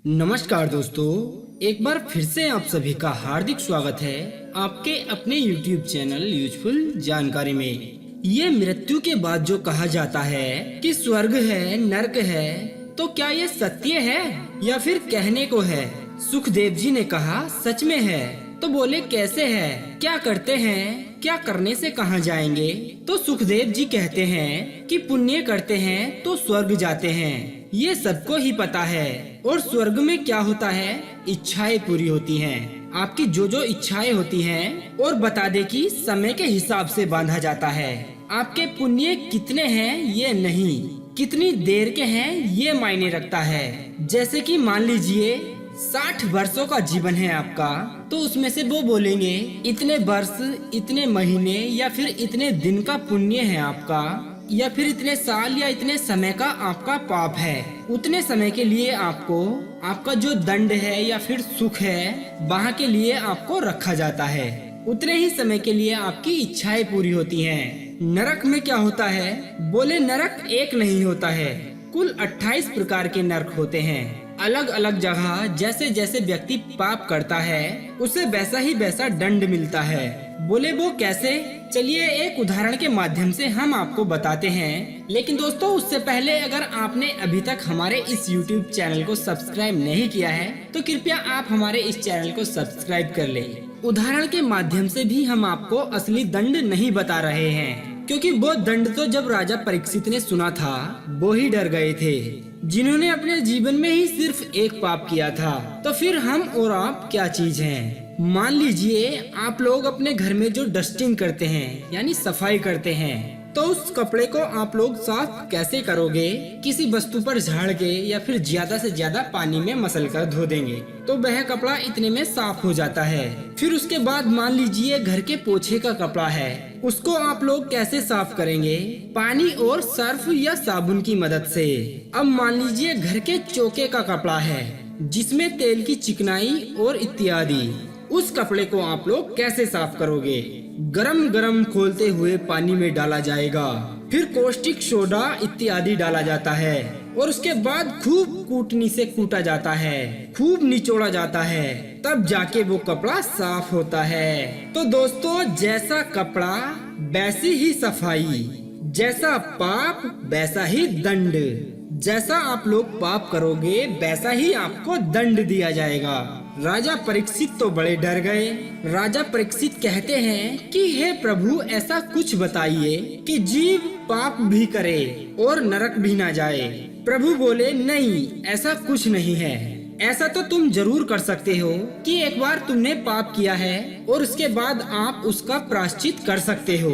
नमस्कार दोस्तों, एक बार फिर से आप सभी का हार्दिक स्वागत है आपके अपने YouTube चैनल यूजफुल जानकारी में। ये मृत्यु के बाद जो कहा जाता है कि स्वर्ग है नरक है, तो क्या ये सत्य है या फिर कहने को है? सुखदेव जी ने कहा सच में है। तो बोले कैसे है, क्या करते हैं, क्या करने से कहाँ जाएंगे? तो सुखदेव जी कहते हैं कि पुण्य करते हैं तो स्वर्ग जाते हैं, ये सबको ही पता है। और स्वर्ग में क्या होता है, इच्छाएं पूरी होती हैं, आपकी जो इच्छाएं होती हैं। और बता दे कि समय के हिसाब से बांधा जाता है। आपके पुण्य कितने हैं ये नहीं, कितनी देर के हैं ये मायने रखता है। जैसे कि मान लीजिए 60 वर्षों का जीवन है आपका, तो उसमें से वो बोलेंगे इतने वर्ष, इतने महीने या फिर इतने दिन का पुण्य है आपका, या फिर इतने साल या इतने समय का आपका पाप है। उतने समय के लिए आपको आपका जो दंड है या फिर सुख है वहाँ के लिए आपको रखा जाता है। उतने ही समय के लिए आपकी इच्छाएं पूरी होती हैं। नरक में क्या होता है? बोले नरक एक नहीं होता है, कुल 28 प्रकार के नरक होते हैं। अलग अलग जगह जैसे जैसे व्यक्ति पाप करता है उसे वैसा ही वैसा दंड मिलता है। बोले वो कैसे? चलिए एक उदाहरण के माध्यम से हम आपको बताते हैं। लेकिन दोस्तों उससे पहले अगर आपने अभी तक हमारे इस YouTube चैनल को सब्सक्राइब नहीं किया है तो कृपया आप हमारे इस चैनल को सब्सक्राइब कर लें। उदाहरण के माध्यम से भी हम आपको असली दंड नहीं बता रहे हैं, क्योंकि वो दंड तो जब राजा परीक्षित ने सुना था वो ही डर गए थे, जिन्होंने अपने जीवन में ही सिर्फ एक पाप किया था। तो फिर हम और आप क्या चीज हैं? मान लीजिए आप लोग अपने घर में जो डस्टिंग करते हैं यानी सफाई करते हैं, तो उस कपड़े को आप लोग साफ कैसे करोगे? किसी वस्तु पर झाड़ के या फिर ज्यादा से ज्यादा पानी में मसल कर धो देंगे तो वह कपड़ा इतने में साफ हो जाता है। फिर उसके बाद मान लीजिए घर के पोछे का कपड़ा है, उसको आप लोग कैसे साफ करेंगे? पानी और सर्फ या साबुन की मदद से। अब मान लीजिए घर के चौके का कपड़ा है जिसमें तेल की चिकनाई और इत्यादि, उस कपड़े को आप लोग कैसे साफ करोगे? गरम गरम खोलते हुए पानी में डाला जाएगा, फिर कॉस्टिक सोडा इत्यादि डाला जाता है और उसके बाद खूब कूटनी से कूटा जाता है, खूब निचोड़ा जाता है, तब जाके वो कपड़ा साफ होता है। तो दोस्तों जैसा कपड़ा वैसी ही सफाई, जैसा पाप वैसा ही दंड। जैसा आप लोग पाप करोगे वैसा ही आपको दंड दिया जाएगा। राजा परीक्षित तो बड़े डर गए। राजा परीक्षित कहते हैं कि हे प्रभु ऐसा कुछ बताइए कि जीव पाप भी करे और नरक भी ना जाए। प्रभु बोले नहीं, ऐसा कुछ नहीं है। ऐसा तो तुम जरूर कर सकते हो कि एक बार तुमने पाप किया है और उसके बाद आप उसका प्रायश्चित कर सकते हो,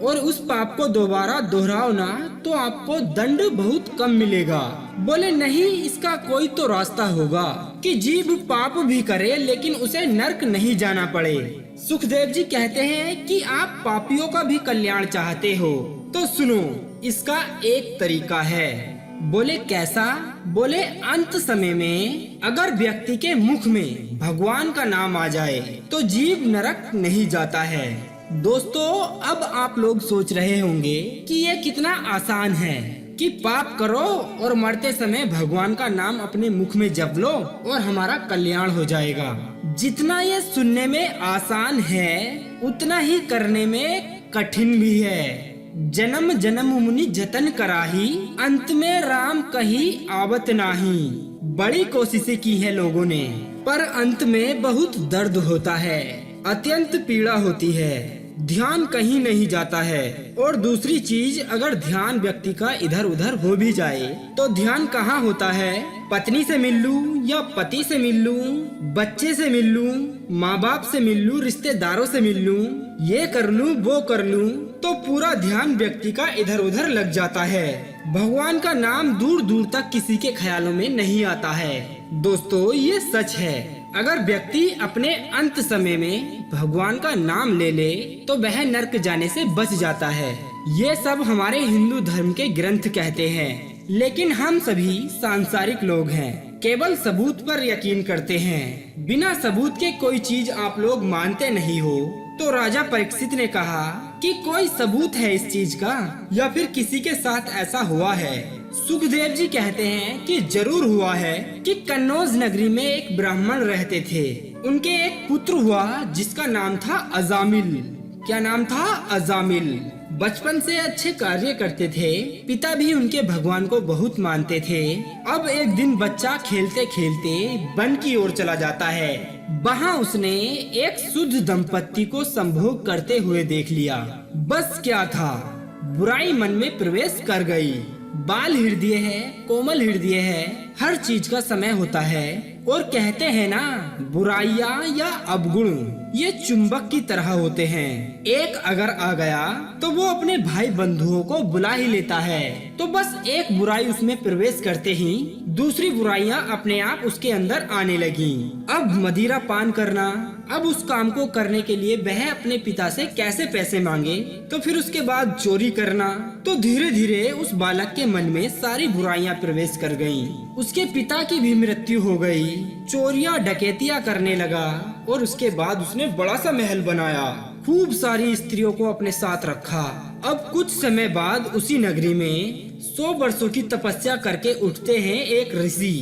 और उस पाप को दोबारा दोहराओ ना तो आपको दंड बहुत कम मिलेगा। बोले नहीं, इसका कोई तो रास्ता होगा कि जीव पाप भी करे लेकिन उसे नरक नहीं जाना पड़े। सुखदेव जी कहते हैं कि आप पापियों का भी कल्याण चाहते हो तो सुनो, इसका एक तरीका है। बोले कैसा? बोले अंत समय में अगर व्यक्ति के मुख में भगवान का नाम आ जाए तो जीव नरक नहीं जाता है। दोस्तों अब आप लोग सोच रहे होंगे कि ये कितना आसान है कि पाप करो और मरते समय भगवान का नाम अपने मुख में जप लो और हमारा कल्याण हो जाएगा। जितना ये सुनने में आसान है उतना ही करने में कठिन भी है। जन्म जन्म मुनि जतन कराही, अंत में राम कही आवत नाही। बड़ी कोशिशें की है लोगों ने पर अंत में बहुत दर्द होता है, अत्यंत पीड़ा होती है, ध्यान कहीं नहीं जाता है। और दूसरी चीज, अगर ध्यान व्यक्ति का इधर उधर हो भी जाए तो ध्यान कहाँ होता है? पत्नी से मिल लूं या पति से मिल लूं, बच्चे से मिल लूं, माँ बाप से मिल लूं, रिश्तेदारों से मिल लूं, ये कर लूं वो कर लूं, तो पूरा ध्यान व्यक्ति का इधर उधर लग जाता है। भगवान का नाम दूर दूर तक किसी के ख्यालों में नहीं आता है। दोस्तों ये सच है, अगर व्यक्ति अपने अंत समय में भगवान का नाम ले ले तो वह नरक जाने से बच जाता है। ये सब हमारे हिंदू धर्म के ग्रंथ कहते हैं, लेकिन हम सभी सांसारिक लोग हैं, केवल सबूत पर यकीन करते हैं। बिना सबूत के कोई चीज आप लोग मानते नहीं हो। तो राजा परीक्षित ने कहा कि कोई सबूत है इस चीज का या फिर किसी के साथ ऐसा हुआ है? सुखदेव जी कहते हैं कि जरूर हुआ है कि कन्नौज नगरी में एक ब्राह्मण रहते थे। उनके एक पुत्र हुआ जिसका नाम था अजामिल। क्या नाम था? अजामिल। बचपन से अच्छे कार्य करते थे। पिता भी उनके भगवान को बहुत मानते थे। अब एक दिन बच्चा खेलते खेलते वन की ओर चला जाता है। वहाँ उसने एक शुद्ध दंपत्ति को संभोग करते हुए देख लिया। बस क्या था, बुराई मन में प्रवेश कर गई। बाल हृदय है, कोमल हृदय है, हर चीज का समय होता है। और कहते हैं ना, बुराइयां या अवगुण ये चुंबक की तरह होते हैं। एक अगर आ गया तो वो अपने भाई बंधुओं को बुला ही लेता है। तो बस एक बुराई उसमें प्रवेश करते ही दूसरी बुराइयां अपने आप उसके अंदर आने लगी। अब मदिरा पान करना, अब उस काम को करने के लिए वह अपने पिता से कैसे पैसे मांगे, तो फिर उसके बाद चोरी करना। तो धीरे धीरे उस बालक के मन में सारी बुराइयां प्रवेश कर गईं। उसके पिता की भी मृत्यु हो गई। चोरियां डकैतियां करने लगा और उसके बाद उसने बड़ा सा महल बनाया। खूब सारी स्त्रियों को अपने साथ रखा। अब कुछ समय बाद उसी नगरी में 100 वर्षों की तपस्या करके उठते हैं एक ऋषि।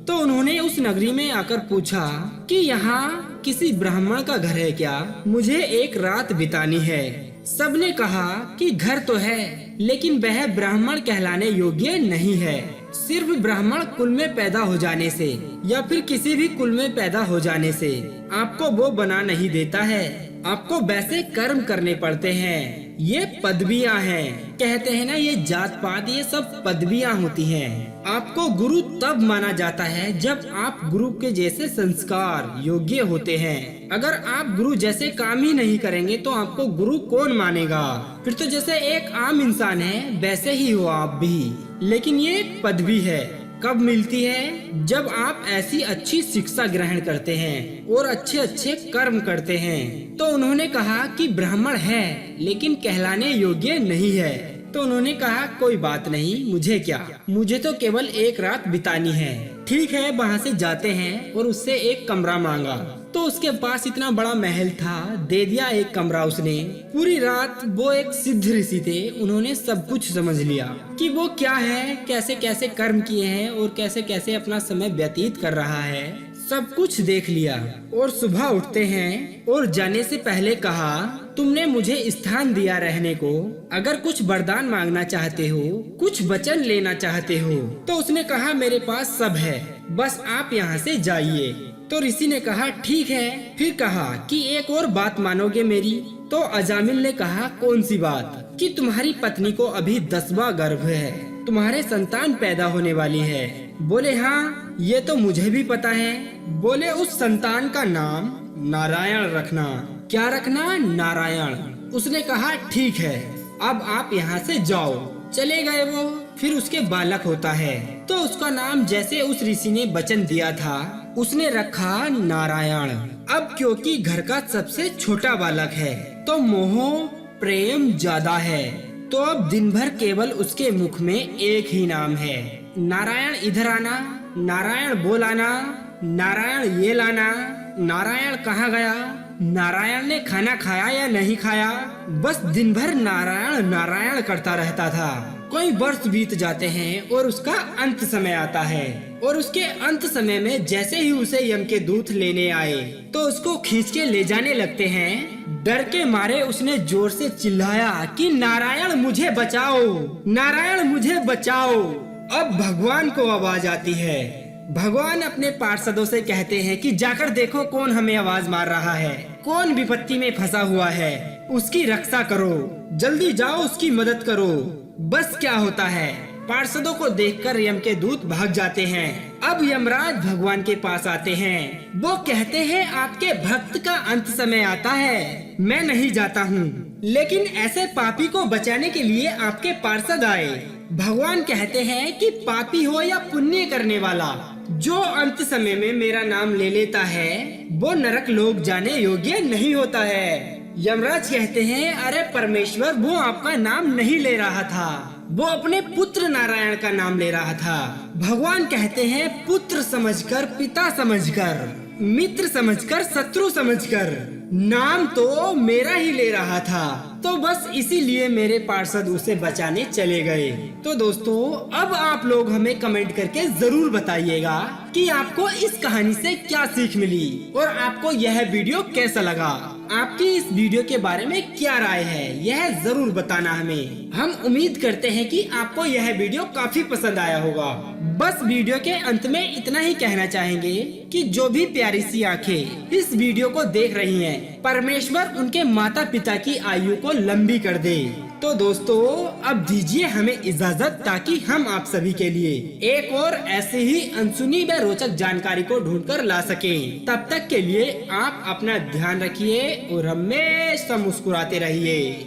तो उन्होंने उस नगरी में आकर पूछा कि यहाँ किसी ब्राह्मण का घर है क्या? मुझे एक रात बितानी है। सबने कहा कि घर तो है, लेकिन वह ब्राह्मण कहलाने योग्य नहीं है। सिर्फ ब्राह्मण कुल में पैदा हो जाने से या फिर किसी भी कुल में पैदा हो जाने से आपको वो बना नहीं देता है। आपको वैसे कर्म करने पड़ते हैं। ये पदवियां हैं। कहते हैं ना, ये जात पात ये सब पदवियां होती हैं। आपको गुरु तब माना जाता है जब आप गुरु के जैसे संस्कार योग्य होते हैं। अगर आप गुरु जैसे काम ही नहीं करेंगे तो आपको गुरु कौन मानेगा? फिर तो जैसे एक आम इंसान है वैसे ही हो आप भी। लेकिन ये एक पदवी है। कब मिलती है? जब आप ऐसी अच्छी शिक्षा ग्रहण करते हैं और अच्छे अच्छे कर्म करते हैं। तो उन्होंने कहा कि ब्राह्मण है लेकिन कहलाने योग्य नहीं है। तो उन्होंने कहा कोई बात नहीं, मुझे क्या, मुझे तो केवल एक रात बितानी है। ठीक है, वहाँ से जाते हैं और उससे एक कमरा मांगा। तो उसके पास इतना बड़ा महल था, दे दिया एक कमरा उसने। पूरी रात वो एक सिद्ध ऋषि थे, उन्होंने सब कुछ समझ लिया कि वो क्या है, कैसे कैसे कर्म किए हैं और कैसे कैसे अपना समय व्यतीत कर रहा है। सब कुछ देख लिया और सुबह उठते हैं और जाने से पहले कहा, तुमने मुझे स्थान दिया रहने को, अगर कुछ वरदान मांगना चाहते हो, कुछ वचन लेना चाहते हो, तो उसने कहा मेरे पास सब है, बस आप यहाँ से जाइए। तो ऋषि ने कहा ठीक है। फिर कहा कि एक और बात मानोगे मेरी? तो अजामिल ने कहा कौन सी बात? कि तुम्हारी पत्नी को अभी 10वां गर्भ है, तुम्हारे संतान पैदा होने वाली है। बोले हाँ, ये तो मुझे भी पता है। बोले उस संतान का नाम नारायण रखना। क्या रखना? नारायण। उसने कहा ठीक है, अब आप यहाँ से जाओ। चले गए वो। फिर उसके बालक होता है, तो उसका नाम जैसे उस ऋषि ने वचन दिया था उसने रखा नारायण। अब क्योंकि घर का सबसे छोटा बालक है तो मोह प्रेम ज्यादा है, तो अब दिन भर केवल उसके मुख में एक ही नाम है, नारायण इधर आना, नारायण बोल आना, नारायण ये लाना, नारायण कहाँ गया, नारायण ने खाना खाया या नहीं खाया। बस दिन भर नारायण नारायण करता रहता था। कई वर्ष बीत जाते हैं और उसका अंत समय आता है और उसके अंत समय में जैसे ही उसे यम के दूत लेने आए तो उसको खींच के ले जाने लगते हैं। डर के मारे उसने जोर से चिल्लाया कि नारायण मुझे बचाओ, नारायण मुझे बचाओ। अब भगवान को आवाज आती है। भगवान अपने पार्षदों से कहते हैं कि जाकर देखो कौन हमें आवाज मार रहा है, कौन विपत्ति में फंसा हुआ है, उसकी रक्षा करो, जल्दी जाओ उसकी मदद करो। बस क्या होता है, पार्षदों को देखकर यम के दूत भाग जाते हैं। अब यमराज भगवान के पास आते हैं। वो कहते हैं आपके भक्त का अंत समय आता है, मैं नहीं जाता हूँ, लेकिन ऐसे पापी को बचाने के लिए आपके पार्षद आए। भगवान कहते हैं कि पापी हो या पुण्य करने वाला, जो अंत समय में मेरा नाम ले लेता है वो नरक लोक जाने योग्य नहीं होता है। यमराज कहते हैं अरे परमेश्वर, वो आपका नाम नहीं ले रहा था, वो अपने पुत्र नारायण का नाम ले रहा था। भगवान कहते हैं पुत्र समझकर, पिता समझकर, मित्र समझकर, शत्रु समझकर नाम तो मेरा ही ले रहा था, तो बस इसीलिए मेरे पार्षद उसे बचाने चले गए। तो दोस्तों अब आप लोग हमें कमेंट करके जरूर बताइएगा कि आपको इस कहानी से क्या सीख मिली और आपको यह वीडियो कैसा लगा। आपकी इस वीडियो के बारे में क्या राय है यह जरूर बताना हमें। हम उम्मीद करते हैं कि आपको यह वीडियो काफी पसंद आया होगा। बस वीडियो के अंत में इतना ही कहना चाहेंगे कि जो भी प्यारी सी आंखें इस वीडियो को देख रही हैं, परमेश्वर उनके माता पिता की आयु को लंबी कर दे। तो दोस्तों अब दीजिए हमें इजाजत, ताकि हम आप सभी के लिए एक और ऐसे ही अनसुनी व रोचक जानकारी को ढूंढकर ला सकें। तब तक के लिए आप अपना ध्यान रखिए और हमेशा मुस्कुराते रहिए।